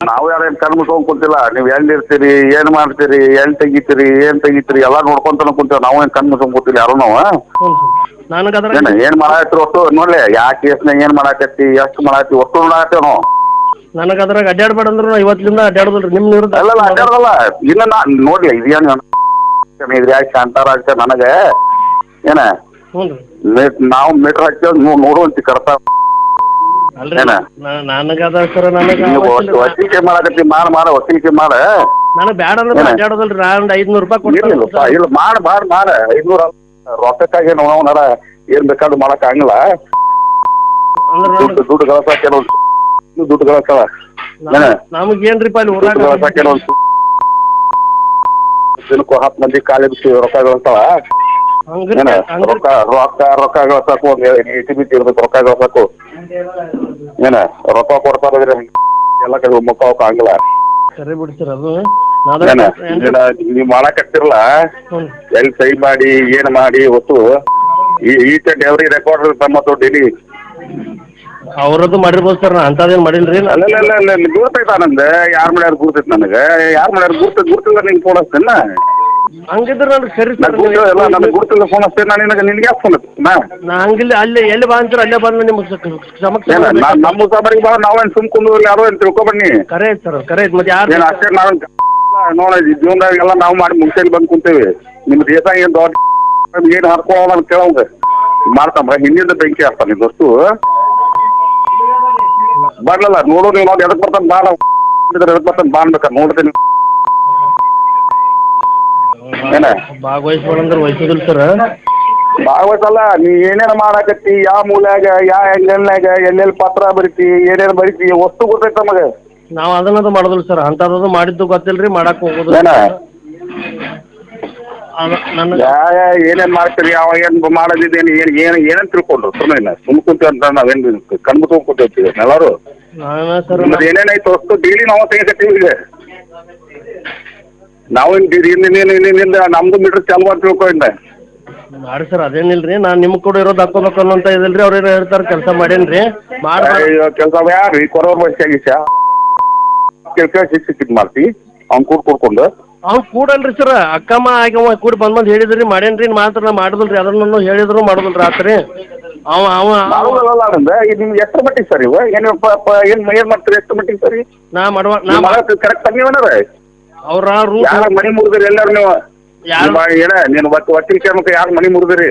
ನಾವು ಯಾರೇನು ಕಣ್ಣು ಮುಚ್ಕೊಂಡ್ ಕುಂತಿಲ್ಲ. ನೀವು ಎಲ್ಲಿರ್ತೀರಿ, ಏನ್ ಮಾಡ್ತೀರಿ, ಎಲ್ಲಿ ತೆಗಿತೀರಿ, ಏನ್ ತೆಗಿತೀರಿ ಎಲ್ಲ ನೋಡ್ಕೊಂತಾನೆ ಕುಂತೇವೆ. ನಾವು ಏನ್ ಕಣ್ಣು ಮುಚ್ಕೊಂಡ್ ಕೂತಿಲ್ಲ ಯಾರು ನಾವು. ಹ್ಞೂ ಸರ್ ನನಗೆ ಅದ್ರ ಏನ್ ಮಾಡಾತ್ರಿ ಒಟ್ಟು ನೋಡ್ಲಿ, ಯಾವ ಕೇಸ್ನಾಗ ಏನ್ ಮಾಡಾಕತ್ತಿ, ಎಷ್ಟು ಮಾಡಾಕತ್ತಿ ಒಟ್ಟು ನೋಡಾಕತ್ತೇವ್ ನಾವು. ನನಗೆ ಅದ್ರಾಗ ಅಡ್ಡಾಡ್ಬೇಡ ಅಂದ್ರೆ ಇವತ್ತಿಂದ ಅಡ್ಡಾಡೋದಿಲ್ಲ ನಿಮ್ಮ ವಿರುದ್ಧ. ಅಲ್ಲಲ್ಲ ಅಡ್ಡಾಡಲ್ಲ. ಇಲ್ಲ ನೋಡ್ಲಿ ಇದೇನು ಇದ್ರಾಗ ಶಾಂತಾರಾಜ ನನಗೆ ಏನ ಹ್ಞೂ ರೀ ನಾವು ಮೀಟರ್ ಹಾಕ್ತೇವೆ ನೋಡುವಂತಿ ಕರ್ತ ಅಲ್ರಿ ಏನ ನನಗೆ ಅದ ಸರ್ ನನಗೆ ವಸೀಲಿಕೆ ಮಾಡಾಕತ್ತಿ ಮಾಡ ವಸೀಲಿಕೆ ಮಾಡ. ನನಗೆ ಬ್ಯಾಡ ಅಂದ್ರೆ ಅಡ್ಡಾಡೋದಿಲ್ಲ ರೀ. ನಾನು 500 ರೂಪಾಯಿ ಇರ್ಲಿಲ್ಲಪ್ಪ ಇಲ್ಲ ಮಾಡ 500 ರೊಕ್ಕಕ್ಕಾಗಿ ನಾವು ನಡ ಏನ್ ಬೇಕಾದ್ರು ಮಾಡಕ್ ಆಗಲ್ಲ. ದುಡ್ಡು ಗಳಸಾಕ ದುಡ್ಡು ಗಳಸಾವ ನಮಗೆ ಏನ್ರಿಪ್ಪ ಅಲ್ಲಿ ಊರಾಗ ಗಳಸಾಕ ದಿನಕ್ಕೂ 10 ಮಂದಿ ಕಾಲಿ ಬಿಟ್ಟು ರೊಕ್ಕ ಗಳಸಾವ. ರೊಕ್ಕ ಗಳಸಾಕು ಇರ್ಬೇಕು. ರೊಕ್ಕ ಗಳಸಾಕು ಏನ ರೊಕ್ಕ ಕೊಡ್ತಾರ ಎಲ್ಲ ಕಡೆ ಮುಖಕ್ಕೆ ಆಗಲ್ಲ. ಸರಿ ಬಿಡ್ತೀರ ಅದು ನೀವ್ ಮಾಡಕತ್ತಿರಲ್ಲ ಎಲ್ಲಿ ಸಹಿ ಮಾಡಿ ಏನ್ ಮಾಡಿ ಒಟ್ಟು ಈಚ ಎವ್ರಿ ರೆಕಾರ್ಡ್ ಮತ್ತು ಡೈಲಿ ಅವ್ರದ್ದು ಮಾಡಿರ್ಬೋದು ಸರ್. ನಾ ಅಂತದೇನು ಮಾಡಿಲ್ರಿ. ಅಲ್ಲ ಗುರ್ತೈತ ನಂದು ಯಾರು ಮಾಡ್ಯಾರ ಗುರ್ತೈತಿ ನನಗೆ. ಯಾರು ಮಾಡ್ಯಾರ ಗುರ್ತಿಲ್ಲ ನಿಂಗೆ ಫೋನ್ ಹಚ್ತೇನ. ಹಂಗಿದ್ರೆ ನನಗೆ ಸರಿ ಸರ್. ಎಲ್ಲ ನನಗೆ ಗುರ್ತಿಲ್ಲ ಫೋನ್ ಹಚ್ತೇನೆ ನಾನು. ನಿನಗೆ ಯಾಕೆ ಫೋನ್ ಹಚ್ತೇನ. ನಾ ಹಂಗಿಲ್ಲ ಅಲ್ಲಿ ಎಲ್ಲಿ ಬಾ ಅಂತೀರ ಅಲ್ಲೇ ಬಂದು ನಿಮ್ಗೆ ಸಮಸ್ಯೆ ನಮ್ಮ ಸಾಬರಿಗೆ ಬಾ. ನಾವೇನು ಸುಮ್ಕೊಂಡು ಯಾರೋ ಏನು ತಿಳ್ಕೊಬನ್ನಿ. ಕರೆ ಐತೆ ಸರ್ ಕರೆ ಐತೆ. ಮತ್ತೆ ಯಾರು ಅಷ್ಟೇ ನಾವು ನೋಡ ಜೀವನದಾಗೆಲ್ಲ ನಾವು ಮಾಡಿ ಮುಗಿಸೇಲಿ ಬಂದು ಕುಂತೇವಿ. ನಿಮ್ಮ ದೇಶ ಏನು ದೊಡ್ಡ ಏನು ಹರ್ಕೊಳ್ಳೋಣ ಅಂತ ಕೇಳೋಂಗ ಮಾಡ್ತಾರ. ಹಿಂದಿಂದ ಬೆಂಕಿ ಹಾಕ್ತಾನೆ ನಿಮ್ಮ ವಸ್ತು ಬರ್ಲಲ್ಲ ನೋಡು. ನೀವು ನೋಡಿ ಎದಕ್ ಬರ್ತಾನೆ ಬಾ. ನಾವು ಎದಕ್ ಬರ್ತಾನೆ ಬಾ ಅನ್ಬೇಕಾರೆ ನೋಡ್ತೀನಿ. ಏನ ಭಾಗವಹಿಸ್ಬೇಕಂದ್ರೆ ವಹಿಸೋದಿಲ್ಲ ಸರ್. ಭಾಗವಹಿಸಲ್ಲ. ನೀ ಏನೇನು ಮಾಡಾಕತ್ತಿ, ಯಾವ ಮೂಲ್ಯಾಗ ಯಾವ ಎಂಗಲ್ನಾಗ ಎಲ್ಲೆಲ್ಲಿ ಪತ್ರ ಬರಿತಿ ಏನೇನು ಬರಿತಿ ವಸ್ತು ಗೊತ್ತೈತೆ ನಮಗೆ. ನಾವು ಅದನ್ನದು ಮಾಡೋದಿಲ್ಲ ಸರ್. ಅಂಥದ್ದು ಮಾಡಿದ್ದು ಗೊತ್ತಿಲ್ಲ ರೀ. ಮಾಡಕ್ಕೆ ಹೋಗೋದು ಏನೇನ್ ಮಾಡ್ತೀರಿ ಅವ ಏನ್ ಮಾಡೋದಿದ್ದೇನು ಏನೇನ್ ತಿಳ್ಕೊಂಡು ಸುಮ್ಮನೆ ಕುಂತೀವಿ ಅಂತ ನಾವೇನು ಕಣ್ಣು ಕೂತೀವಿ ಎಲ್ಲಾರು. ಏನೇನಾಯ್ತು ವಸ್ತು ಡೈಲಿ ನಾವು ತೆಗಿಕತ್ತೀವಿ. ಈಗ ನಾವು ಇನ್ನಿಂದ ನಮ್ದು ಮೀಟರ್ ಚಾಲು ಮಾಡಿ ತಿಳ್ಕೊಂಡ ಮಾಡಿ ಸರ್. ಅದೇನಿಲ್ರಿ ನಾನು ನಿಮ್ ಕೂಡ ಇರೋದು ಹಾಕೋಬೇಕು ಅನ್ನೋಂತ ಇದಿಲ್ರಿ. ಅವ್ರು ಏನೋ ಹೇಳ್ತಾರೆ ಕೆಲಸ ಮಾಡೇನ್ರಿ. ಕೆಲಸ ಯಾರು ಕೊರೋರ್ ಬಸ್ಸಾಗಿಸ ಶಿಕ್ಷಿತ್ ಮಾಡ್ತಿ ಅವ್ನು ಕೂಡ್ಕೊಂಡು ಅವ್ನು ಕೂಡಲ್ರಿ ಸರ್. ಅಕ್ಕಮ್ಮ ಆಗವ ಕೂಡ ಬಂದ್ ಹೇಳಿದ್ರಿ ಮಾಡೇನ್ರಿ. ಮಾತ್ರ ನಾ ಮಾಡುದಿಲ್ರಿ. ಅದನ್ನು ಹೇಳಿದ್ರು ಮಾಡುದಿಲ್ರಿ ರಾತ್ರಿ. ನಿಮ್ಗೆ ಎಷ್ಟು ಮಟ್ಟಿಗೆ ಸರ್ ಇವ ಏನ್ ಮಾಡ್ತೀರಿ ಎಷ್ಟು ಮಟ್ಟಿಗೆ ಸರಿ ನಾ ಮಾಡುವ ಕರೆಕ್ಟ್ ನೀವನಾರ ಅವ್ರ ಯಾರ ಮನಿ ಮುರಿದ್ರಿ ಎಲ್ಲಾರು ನೀವು ಏನ ನೀನು ವಕೀಲ ಯಾರು ಮನಿ ಮುರಿದ್ರಿ